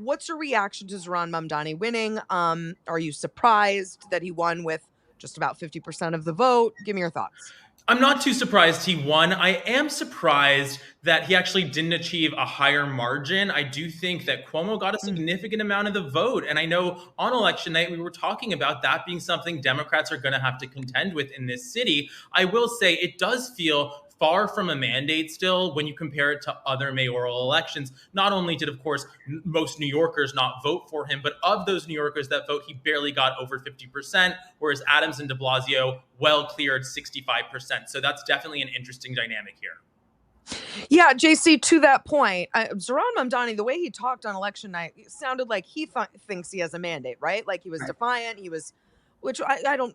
what's your reaction to Zohran Mamdani winning? Are you surprised that he won with just about 50% of the vote? Give me your thoughts. I'm not too surprised he won. I am surprised that he actually didn't achieve a higher margin. I do think that Cuomo got a significant amount of the vote. And I know on election night, we were talking about that being something Democrats are going to have to contend with in this city. I will say it does feel far from a mandate still when you compare it to other mayoral elections. Not only did, of course, most New Yorkers not vote for him, but of those New Yorkers that vote, he barely got over 50%, whereas Adams and de Blasio well cleared 65%. So that's definitely an interesting dynamic here. Yeah, JC, to that point, Zohran Mamdani, the way he talked on election night, it sounded like he thinks he has a mandate, right? Like he was defiant. He was, which I don't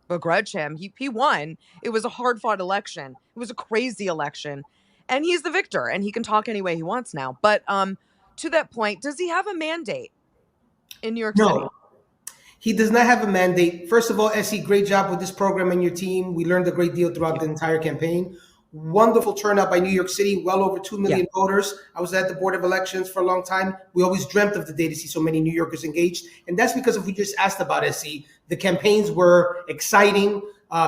begrudge him. He won. It was a hard fought election. It was a crazy election, and he's the victor, and he can talk any way he wants now. But to that point, does he have a mandate in New York City? No, he does not have a mandate. First of all, Essie, great job with this program and your team. We learned a great deal throughout the entire campaign. Wonderful turnout by New York City, well over 2 million voters. I was at the Board of Elections for a long time. We always dreamt of the day to see so many New Yorkers engaged. And that's because of what you just asked about, Essie. The campaigns were exciting.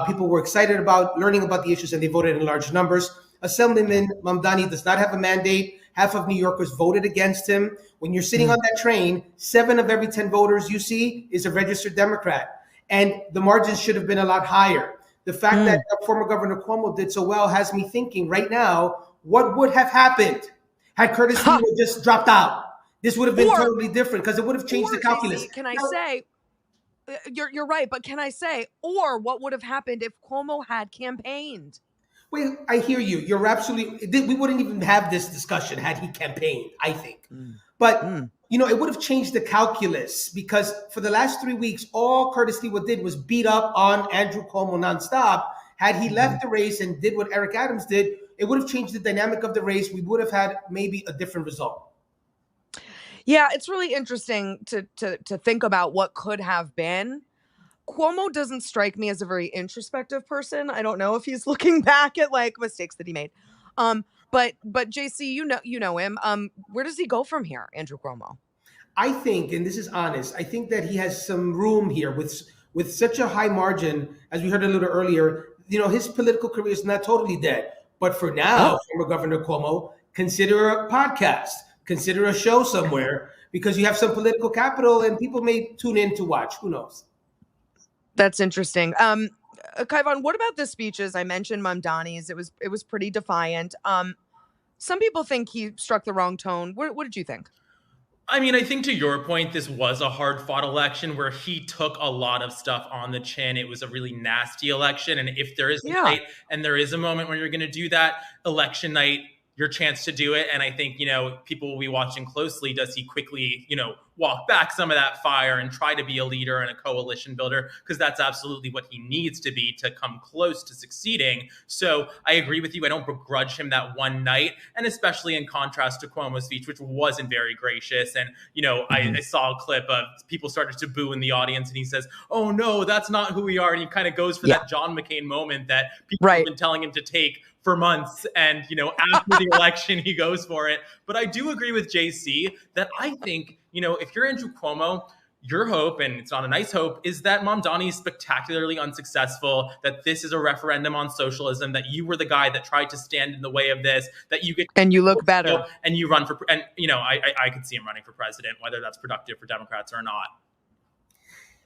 People were excited about learning about the issues, and they voted in large numbers. Assemblyman Mamdani does not have a mandate. Half of New Yorkers voted against him. When you're sitting on that train, 7 of every 10 voters you see is a registered Democrat. And the margins should have been a lot higher. The fact that former Governor Cuomo did so well has me thinking right now, what would have happened had Curtis Lee just dropped out? This would have been totally different because it would have changed the calculus. Can I say, you're right, but can I say, or what would have happened if Cuomo had campaigned? Wait, I hear you. You're absolutely, we wouldn't even have this discussion had he campaigned, I think. But, it would have changed the calculus because for the last 3 weeks, all Curtis Lee did was beat up on Andrew Cuomo nonstop. Had he left the race and did what Eric Adams did, it would have changed the dynamic of the race. We would have had maybe a different result. Yeah, it's really interesting to think about what could have been. Cuomo doesn't strike me as a very introspective person. I don't know if he's looking back at mistakes that he made. But JC, you know him. Where does he go from here, Andrew Cuomo? I think, and this is honest, I think that he has some room here with such a high margin, as we heard a little earlier. His political career is not totally dead. But for now, former Governor Cuomo, consider a podcast, consider a show somewhere, because you have some political capital and people may tune in to watch. Who knows? That's interesting. Kaivan, what about the speeches? I mentioned Mamdani's. It was pretty defiant. Some people think he struck the wrong tone. What did you think? I mean, I think to your point, this was a hard-fought election where he took a lot of stuff on the chin. It was a really nasty election. And if there is a night and there is a moment where you're going to do that, election night, your chance to do it. And I think, people will be watching closely. Does he quickly, walk back some of that fire and try to be a leader and a coalition builder? Because that's absolutely what he needs to be to come close to succeeding. So I agree with you. I don't begrudge him that one night. And especially in contrast to Cuomo's speech, which wasn't very gracious. And, I saw a clip of people started to boo in the audience and he says, "Oh no, that's not who we are." And he kind of goes for that John McCain moment that people have been telling him to take for months. And, after the election, he goes for it. But I do agree with JC that I think, if you're Andrew Cuomo, your hope, and it's not a nice hope, is that Mamdani is spectacularly unsuccessful, that this is a referendum on socialism, that you were the guy that tried to stand in the way of this, that you get and you look better and you run for, and I could see him running for president, whether that's productive for Democrats or not.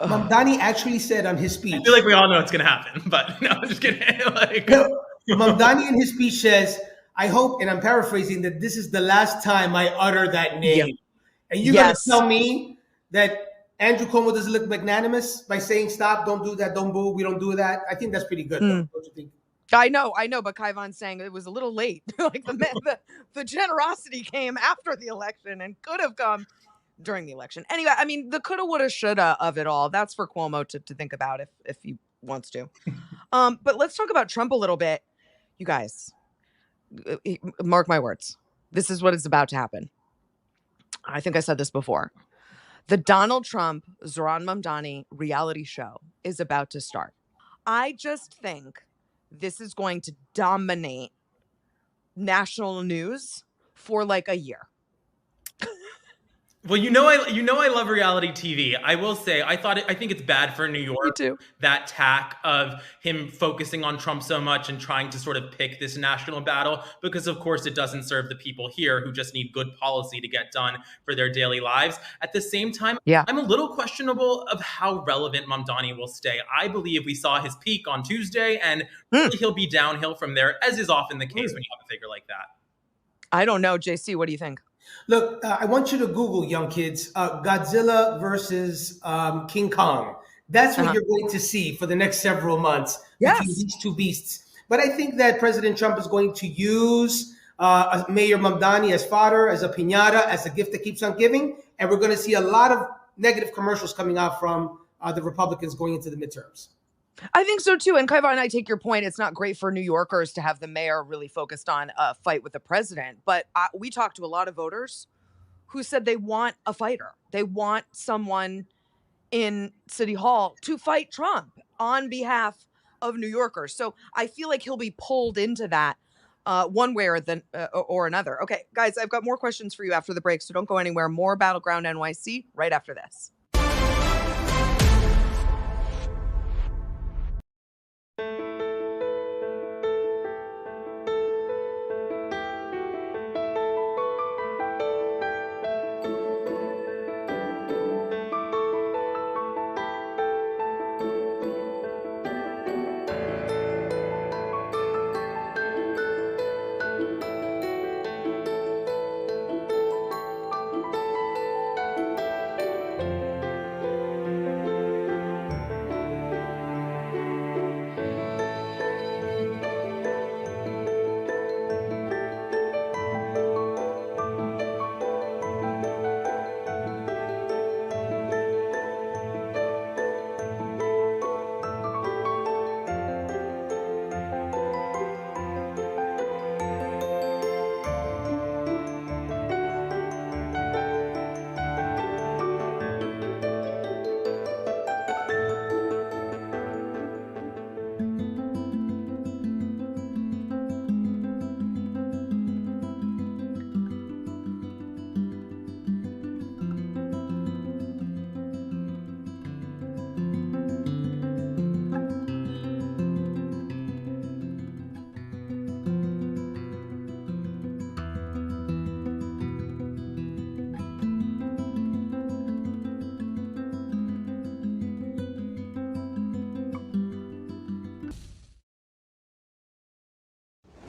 Mamdani actually said on his speech, I feel like we all know it's going to happen, but no, I'm just kidding. Mamdani in his speech says, "I hope," and I'm paraphrasing, "that this is the last time I utter that name." And you're going to tell me that Andrew Cuomo doesn't look magnanimous by saying, "Stop, don't do that, don't boo, we don't do that"? I think that's pretty good. Don't you think? I know, but Kaivan's saying it was a little late. The generosity came after the election and could have come during the election. Anyway, I mean, the coulda, woulda, shoulda of it all, that's for Cuomo to think about if he wants to. But let's talk about Trump a little bit. You guys, mark my words. This is what is about to happen. I think I said this before. The Donald Trump, Zohran Mamdani reality show is about to start. I just think this is going to dominate national news for a year. Well, I love reality TV. I will say, I think it's bad for New York, that tack of him focusing on Trump so much and trying to sort of pick this national battle, because of course it doesn't serve the people here who just need good policy to get done for their daily lives. At the same time, I'm a little questionable of how relevant Mamdani will stay. I believe we saw his peak on Tuesday, and really he'll be downhill from there, as is often the case when you have a figure like that. I don't know, JC. What do you think? Look, I want you to Google, young kids, Godzilla versus King Kong. That's what you're going to see for the next several months between these two beasts. But I think that President Trump is going to use Mayor Mamdani as fodder, as a piñata, as a gift that keeps on giving. And we're going to see a lot of negative commercials coming out from the Republicans going into the midterms. I think so too. And Kaivan, I take your point. It's not great for New Yorkers to have the mayor really focused on a fight with the president. But we talked to a lot of voters who said they want a fighter. They want someone in City Hall to fight Trump on behalf of New Yorkers. So I feel like he'll be pulled into that one way or another. Okay, guys, I've got more questions for you after the break, so don't go anywhere. More Battleground NYC right after this.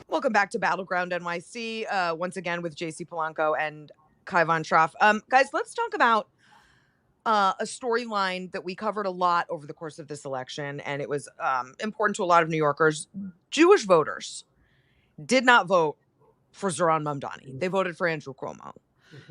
Welcome back to Battleground NYC, once again with JC Polanco and Kaivan Shroff. Guys, let's talk about a storyline that we covered a lot over the course of this election, and it was important to a lot of New Yorkers. Jewish voters did not vote for Zohran Mamdani. They voted for Andrew Cuomo.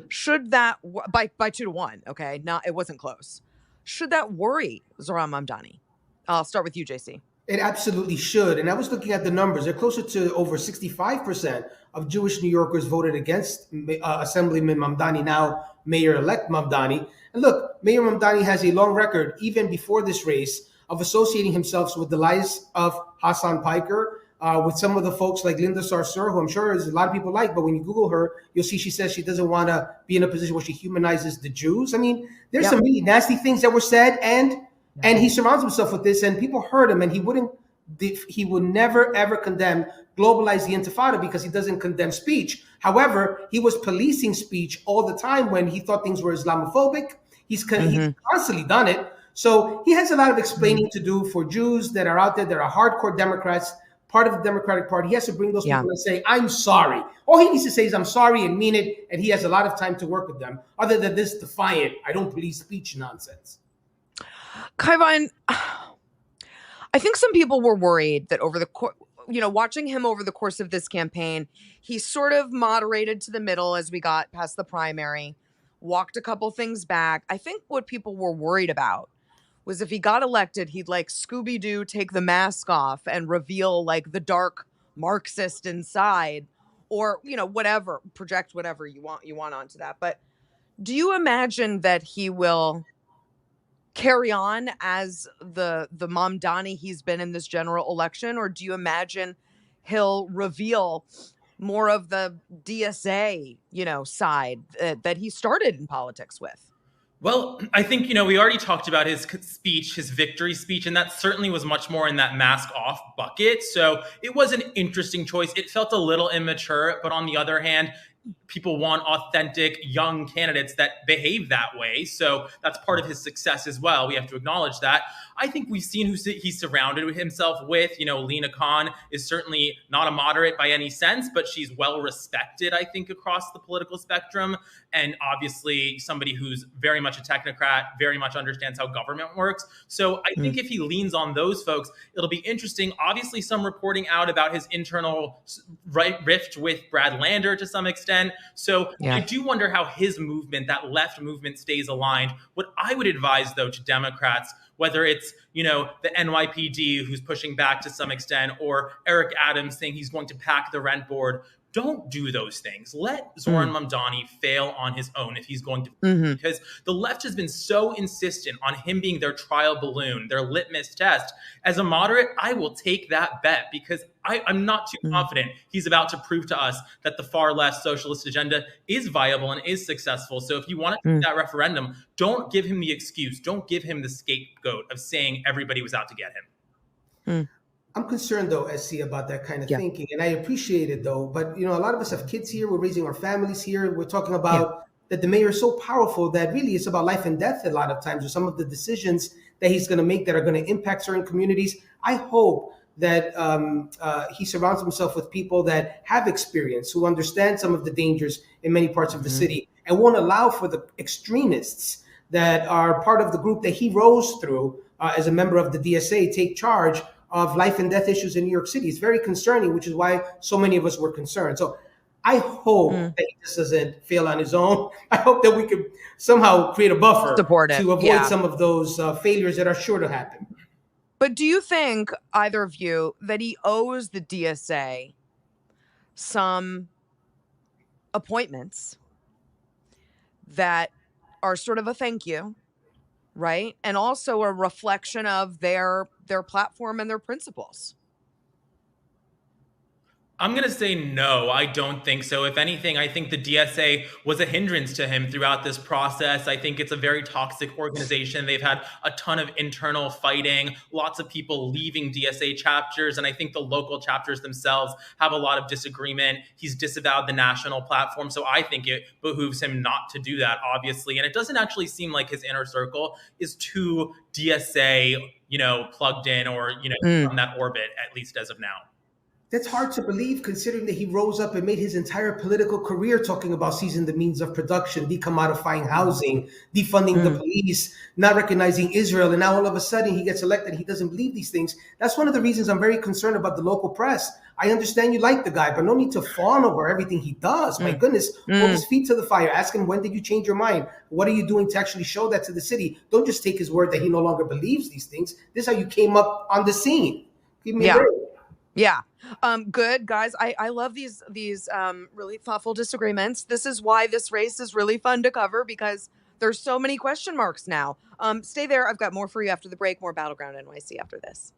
Should that, by 2-1, okay? It wasn't close. Should that worry Zohran Mamdani? I'll start with you, JC. It absolutely should. And I was looking at the numbers. They're closer to over 65% of Jewish New Yorkers voted against Assemblyman Mamdani, now Mayor-elect Mamdani. And look, Mayor Mamdani has a long record, even before this race, of associating himself with the lies of Hassan Piker, with some of the folks like Linda Sarsour, who I'm sure is a lot of people like, but when you Google her, you'll see she says she doesn't want to be in a position where she humanizes the Jews. I mean, there's some really nasty things that were said, and he surrounds himself with this, and people heard him, and he would never, ever globalize the Intifada because he doesn't condemn speech. However, he was policing speech all the time when he thought things were Islamophobic. He's constantly done it. So he has a lot of explaining to do for Jews that are out there that are hardcore Democrats, part of the Democratic Party. He has to bring those people and say, I'm sorry. All he needs to say is, I'm sorry, and mean it, and he has a lot of time to work with them, other than this defiant, I don't police speech nonsense. Kaivan, I think some people were worried that over the watching him over the course of this campaign, he sort of moderated to the middle as we got past the primary, walked a couple things back. I think what people were worried about was if he got elected, he'd like Scooby-Doo take the mask off and reveal like the dark Marxist inside, or, whatever, project whatever you want onto that. But do you imagine that he will carry on as the Mamdani he's been in this general election, or do you imagine he'll reveal more of the DSA, side that he started in politics with? Well, I think, we already talked about his speech, his victory speech, and that certainly was much more in that mask off bucket. So it was an interesting choice. It felt a little immature, but on the other hand, people want authentic young candidates that behave that way. So that's part of his success as well. We have to acknowledge that. I think we've seen who he's surrounded himself with. Lena Khan is certainly not a moderate by any sense, but she's well respected, I think, across the political spectrum. And obviously somebody who's very much a technocrat, very much understands how government works. So I think if he leans on those folks, it'll be interesting. Obviously, some reporting out about his internal rift with Brad Lander to some extent. So I do wonder how his movement, that left movement, stays aligned. What I would advise, though, to Democrats, whether it's, the NYPD who's pushing back to some extent, or Eric Adams saying he's going to pack the rent board, don't do those things. Let Zoran Mamdani fail on his own if he's going to, because the left has been so insistent on him being their trial balloon, their litmus test. As a moderate, I will take that bet because I'm not too confident he's about to prove to us that the far left socialist agenda is viable and is successful. So if you want to do that referendum, don't give him the excuse. Don't give him the scapegoat of saying everybody was out to get him. I'm concerned, though, SC, about that kind of thinking. And I appreciate it, though. But, a lot of us have kids here. We're raising our families here. We're talking about that the mayor is so powerful that really it's about life and death a lot of times, or some of the decisions that he's going to make that are going to impact certain communities. I hope that he surrounds himself with people that have experience, who understand some of the dangers in many parts of the city, and won't allow for the extremists that are part of the group that he rose through as a member of the DSA take charge of life and death issues in New York City. It's very concerning, which is why so many of us were concerned. So I hope that he just doesn't fail on his own. I hope that we could somehow create a buffer to avoid some of those failures that are sure to happen. But do you think, either of you, that he owes the DSA some appointments that are sort of a thank you, right? And also a reflection of their platform and their principles? I'm going to say no, I don't think so. If anything, I think the DSA was a hindrance to him throughout this process. I think it's a very toxic organization. They've had a ton of internal fighting, lots of people leaving DSA chapters, and I think the local chapters themselves have a lot of disagreement. He's disavowed the national platform, so I think it behooves him not to do that, obviously. And it doesn't actually seem like his inner circle is too DSA, plugged in or, from that orbit, at least as of now. That's hard to believe, considering that he rose up and made his entire political career talking about seizing the means of production, decommodifying housing, defunding the police, not recognizing Israel. And now all of a sudden he gets elected. He doesn't believe these things. That's one of the reasons I'm very concerned about the local press. I understand you like the guy, but no need to fawn over everything he does. My goodness, hold his feet to the fire. Ask him, when did you change your mind? What are you doing to actually show that to the city? Don't just take his word that he no longer believes these things. This is how you came up on the scene. Give me a break. Yeah. Good, guys. I love these really thoughtful disagreements. This is why this race is really fun to cover, because there's so many question marks now. Stay there. I've got more for you after the break. More Battleground NYC after this.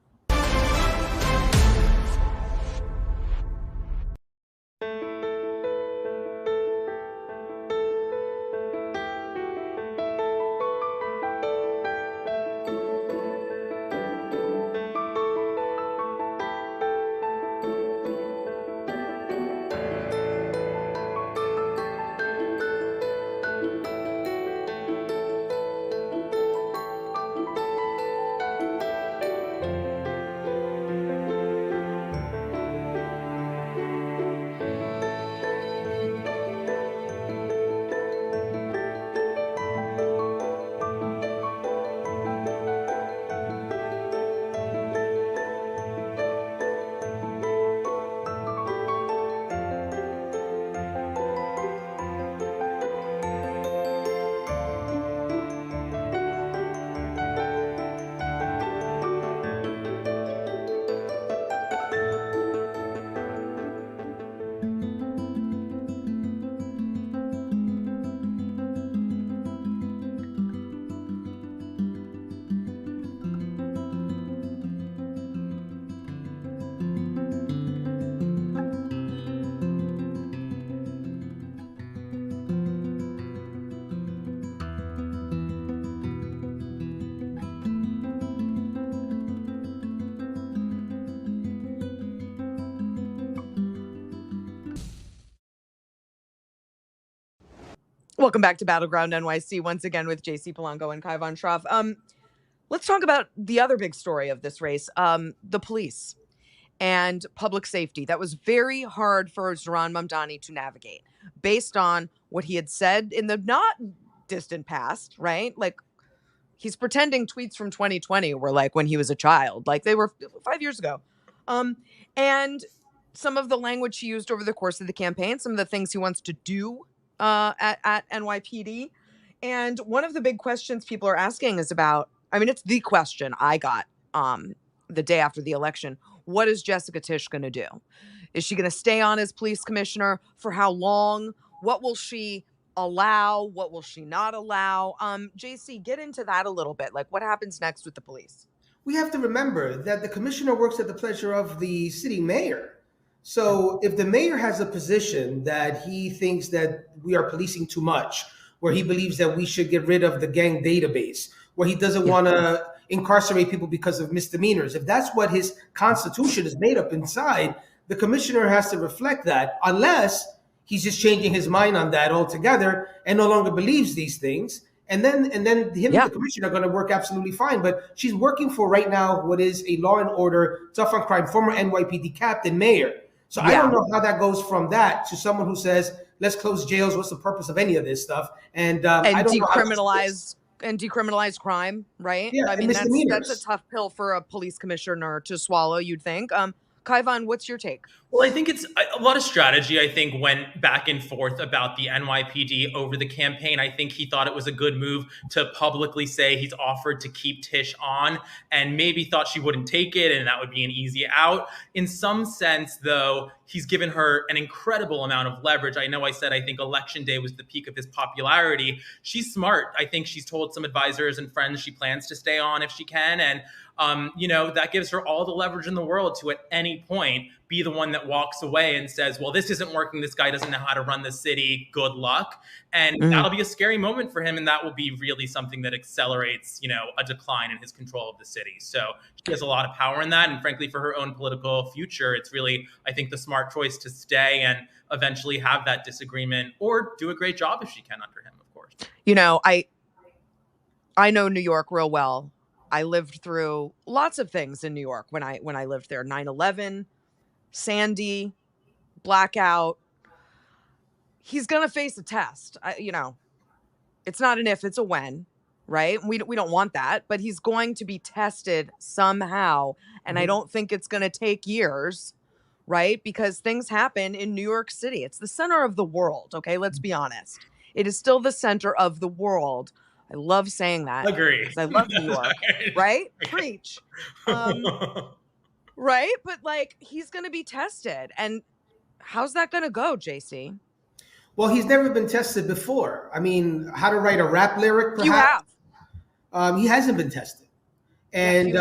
Welcome back to Battleground NYC once again with JC Polanco and Kaivan Shroff. Let's talk about the other big story of this race, the police and public safety. That was very hard for Zohran Mamdani to navigate based on what he had said in the not distant past, right? Like, he's pretending tweets from 2020 were like when he was a child, like they were 5 years ago. And some of the language he used over the course of the campaign, some of the things he wants to do at NYPD. And one of the big questions people are asking is about, I mean, it's the question I got the day after the election. What is Jessica Tisch going to do? Is she going to stay on as police commissioner? For how long? What will she allow? What will she not allow? JC, get into that a little bit. Like, what happens next with the police? We have to remember that the commissioner works at the pleasure of the city mayor. So if the mayor has a position that he thinks that we are policing too much, where he believes that we should get rid of the gang database, where he doesn't want to incarcerate people because of misdemeanors, if that's what his constitution is made up inside, the commissioner has to reflect that, unless he's just changing his mind on that altogether and no longer believes these things. And then him and the commissioner are going to work absolutely fine. But she's working for right now what is a law and order, tough on crime, former NYPD captain, mayor. So I don't know how that goes from that to someone who says, let's close jails. What's the purpose of any of this stuff? And I don't decriminalize crime, right? Yeah, I mean, that's a tough pill for a police commissioner to swallow, you'd think. Kaivan, what's your take? Well, I think it's a lot of strategy, I think, went back and forth about the NYPD over the campaign. I think he thought it was a good move to publicly say he's offered to keep Tisch on, and maybe thought she wouldn't take it and that would be an easy out. In some sense, though, he's given her an incredible amount of leverage. I know I said I think election day was the peak of his popularity. She's smart. I think she's told some advisors and friends she plans to stay on if she can. And that gives her all the leverage in the world to at any point be the one that walks away and says, well, this isn't working. This guy doesn't know how to run the city. Good luck. And that'll be a scary moment for him. And that will be really something that accelerates, a decline in his control of the city. So she has a lot of power in that. And frankly, for her own political future, it's really, I think, the smart choice to stay and eventually have that disagreement or do a great job if she can under him, of course. I know New York real well. I lived through lots of things in New York when I lived there. 9/11, Sandy, blackout. He's going to face a test. It's not an if, it's a when, right? We don't want that, but he's going to be tested somehow. And I don't think it's going to take years, right? Because things happen in New York City. It's the center of the world, okay? Let's be honest. It is still the center of the world. I love saying that. Agree. Because I love New York, right? Preach. Right? But he's going to be tested. And how's that going to go, JC? Well, he's never been tested before. I mean, how to write a rap lyric, perhaps? You have. He hasn't been tested. And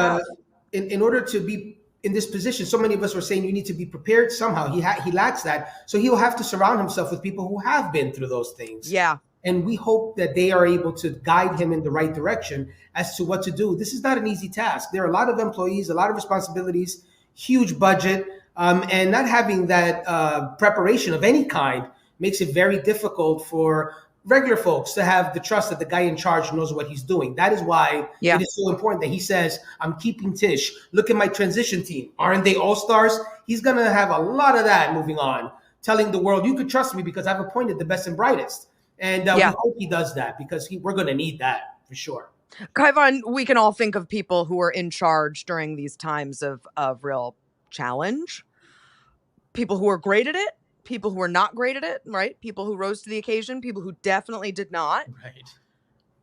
in order to be in this position, so many of us were saying you need to be prepared somehow. He lacks that. So he'll have to surround himself with people who have been through those things. Yeah. And we hope that they are able to guide him in the right direction as to what to do. This is not an easy task. There are a lot of employees, a lot of responsibilities, huge budget, and not having that preparation of any kind makes it very difficult for regular folks to have the trust that the guy in charge knows what he's doing. That is why it is so important that he says, I'm keeping Tisch. Look at my transition team. Aren't they all-stars? He's going to have a lot of that moving on, telling the world, you can trust me because I've appointed the best and brightest. And we hope he does that because we're going to need that for sure. Kaivan, we can all think of people who are in charge during these times of real challenge. People who are great at it, people who are not great at it, right? People who rose to the occasion, people who definitely did not. Right.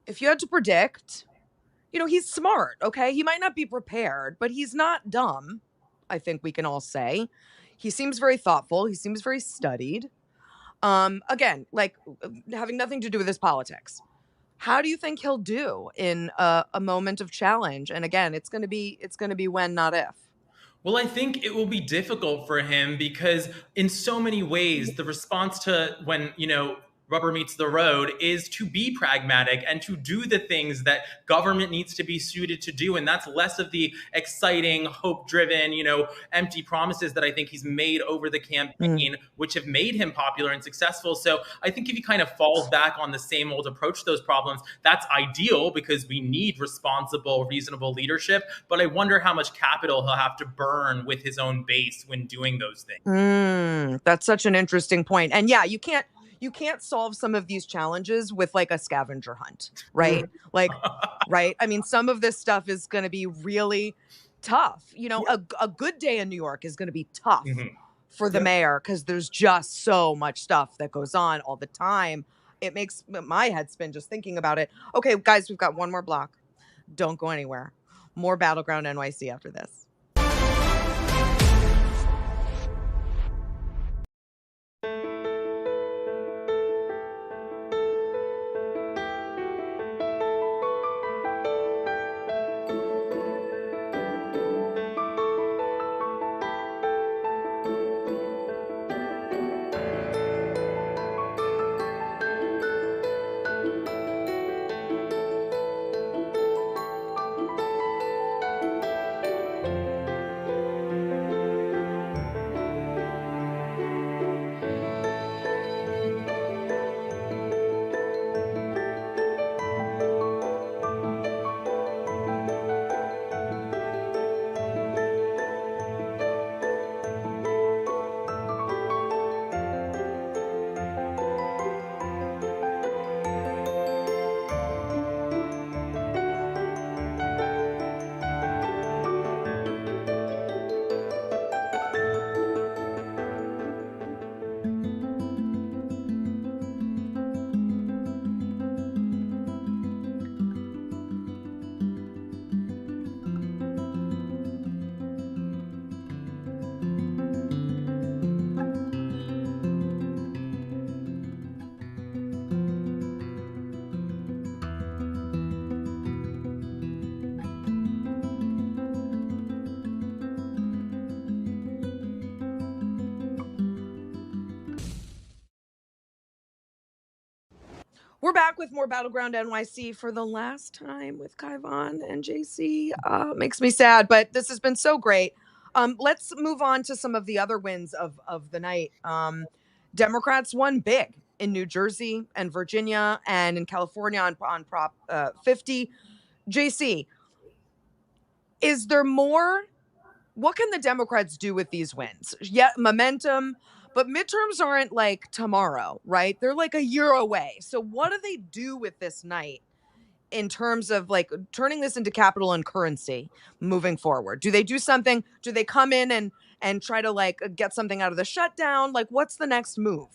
If you had to predict, he's smart, okay? He might not be prepared, but he's not dumb, I think we can all say. He seems very thoughtful. He seems very studied. Again, having nothing to do with his politics. How do you think he'll do in a moment of challenge? And again, it's going to be when, not if. Well, I think it will be difficult for him because in so many ways, the response to when, rubber meets the road is to be pragmatic and to do the things that government needs to be suited to do. And that's less of the exciting, hope-driven, empty promises that I think he's made over the campaign, which have made him popular and successful. So I think if he kind of falls back on the same old approach to those problems, that's ideal because we need responsible, reasonable leadership. But I wonder how much capital he'll have to burn with his own base when doing those things. That's such an interesting point. And yeah, you can't solve some of these challenges with like a scavenger hunt, right? Right. I mean, some of this stuff is going to be really tough. A good day in New York is going to be tough for the mayor because there's just so much stuff that goes on all the time. It makes my head spin just thinking about it. Okay, guys, we've got one more block. Don't go anywhere. More Battleground NYC after this. We're back with more Battleground NYC for the last time with Kaivan and JC. Makes me sad, but this has been so great. Let's move on to some of the other wins of the night. Democrats won big in New Jersey and Virginia and in California on Prop 50. JC, is there more? What can the Democrats do with these wins? Yeah, momentum. But midterms aren't like tomorrow, right? They're like a year away. So what do they do with this night in terms of like turning this into capital and currency moving forward? Do they do something? Do they come in and try to like get something out of the shutdown? Like what's the next move?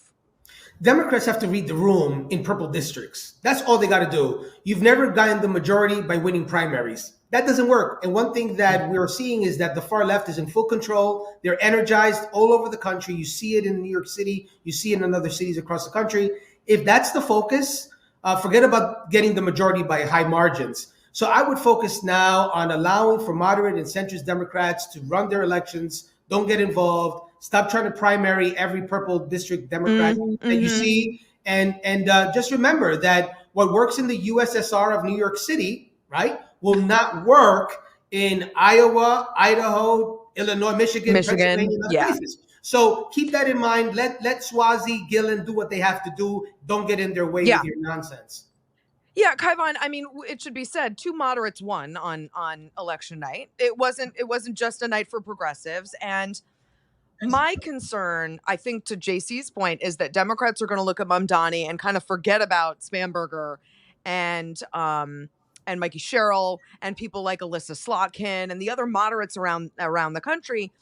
Democrats have to read the room in purple districts. That's all they got to do. You've never gotten the majority by winning primaries. That doesn't work. And one thing that we're seeing is that the far left is in full control. They're energized all over the country. You see it in New York City. You see it in other cities across the country. If that's the focus, forget about getting the majority by high margins. So I would focus now on allowing for moderate and centrist Democrats to run their elections. Don't get involved. Stop trying to primary every purple district Democrat that you see. And just remember that what works in the USSR of New York City, right, will not work in Iowa, Idaho, Illinois, Michigan, Pennsylvania, and other places. So keep that in mind. Let Swazi, Gillen do what they have to do. Don't get in their way with your nonsense. Yeah, Kaivan, I mean, it should be said, two moderates won on election night. It wasn't just a night for progressives. And my concern, I think, to JC's point, is that Democrats are going to look at Mamdani and kind of forget about Spamberger and Mikey Sherrill and people like Alyssa Slotkin and the other moderates around the country.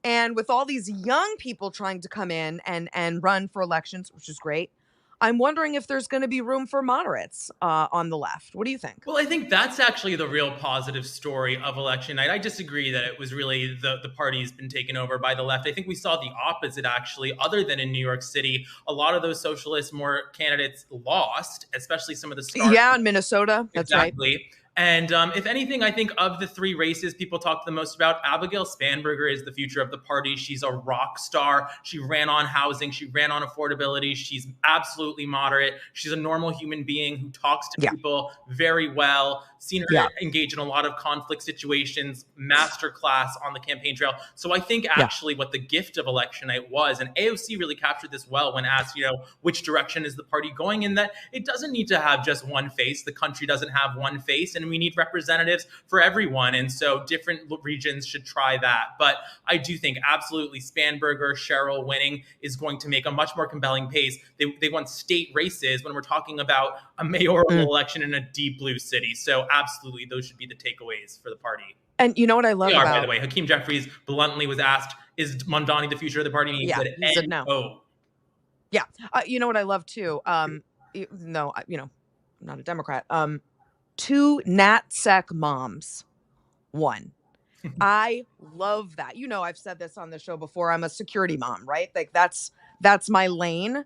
And with all these young people trying to come in and run for elections, which is great, I'm wondering if there's going to be room for moderates on the left. What do you think? Well, I think that's actually the real positive story of election night. I disagree that it was really the party's been taken over by the left. I think we saw the opposite, actually, other than in New York City. A lot of those socialist more candidates lost, especially some of the stars. Yeah, in Minnesota. That's exactly. Right. And if anything, I think of the three races people talk the most about, Abigail Spanberger is the future of the party. She's a rock star. She ran on housing. She ran on affordability. She's absolutely moderate. She's a normal human being who talks to people very well. Seen her engage in a lot of conflict situations, masterclass on the campaign trail. So I think actually what the gift of election night was, and AOC really captured this well when asked, which direction is the party going, in that it doesn't need to have just one face. The country doesn't have one face, and we need representatives for everyone. And so different regions should try that. But I do think absolutely Spanberger, Cheryl winning is going to make a much more compelling case. They won state races when we're talking about a mayoral election in a deep blue city. So absolutely, those should be the takeaways for the party. And you know what I love about... By the way, Hakeem Jeffries bluntly was asked, is Mamdani the future of the party? And he said no. Yeah. You know what I love too? No, I'm not a Democrat. 2 NatSec moms won. I love that. I've said this on the show before. I'm a security mom, right? Like that's my lane.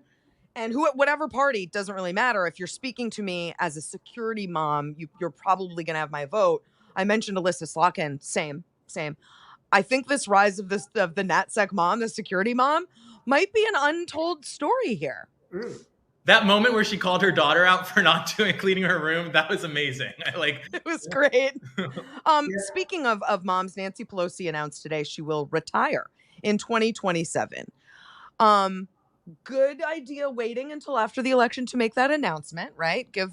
And whatever party, doesn't really matter. If you're speaking to me as a security mom, you're probably going to have my vote. I mentioned Alyssa Slotkin. Same. I think this rise of the NatSec mom, the security mom, might be an untold story here. That moment where she called her daughter out for not cleaning her room, that was amazing. It was great. Speaking of moms, Nancy Pelosi announced today she will retire in 2027. Good idea waiting until after the election to make that announcement, right? Give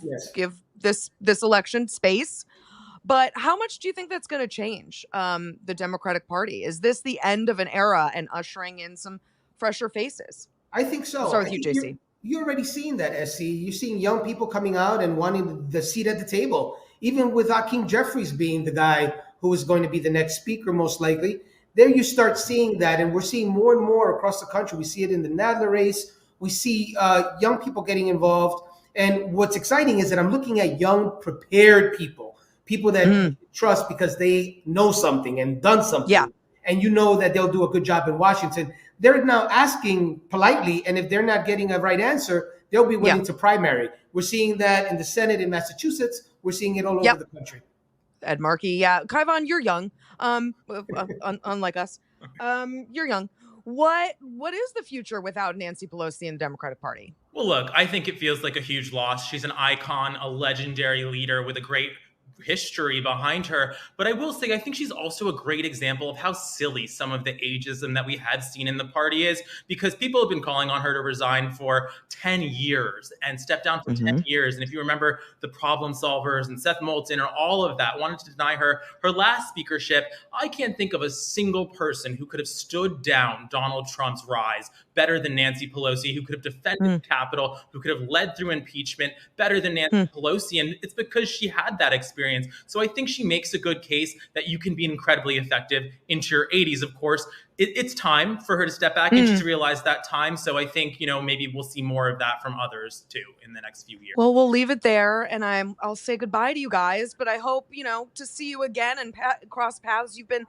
this election space. But how much do you think that's going to change the Democratic Party? Is this the end of an era and ushering in some fresher faces? I think so. I'll start with you, JC. You're already seeing that, SC. You're seeing young people coming out and wanting the seat at the table. Even with Hakeem Jeffries being the guy who is going to be the next speaker, most likely. There you start seeing that, and we're seeing more and more across the country. We see it in the Nadler race. We see young people getting involved. And what's exciting is that I'm looking at young, prepared people that you trust because they know something and done something. Yeah. And that they'll do a good job in Washington. They're now asking politely, and if they're not getting a right answer, they'll be willing to primary. We're seeing that in the Senate in Massachusetts. We're seeing it all over the country. Ed Markey, yeah. Kaivan, you're young. Unlike us. You're young. What is the future without Nancy Pelosi and the Democratic Party? Well, look, I think it feels like a huge loss. She's an icon, a legendary leader with a great history behind her. But I will say, I think she's also a great example of how silly some of the ageism that we have seen in the party is, because people have been calling on her to resign for 10 years and step down for 10 years. And if you remember the problem solvers and Seth Moulton and all of that wanted to deny her last speakership, I can't think of a single person who could have stood down Donald Trump's rise better than Nancy Pelosi, who could have defended the Capitol, who could have led through impeachment better than Nancy Pelosi. And it's because she had that experience. So I think she makes a good case that you can be incredibly effective into your 80s. Of course, it's time for her to step back, and she's realized that time. So I think, maybe we'll see more of that from others too in the next few years. Well, we'll leave it there, and I'll say goodbye to you guys, but I hope, to see you again and cross paths. You've been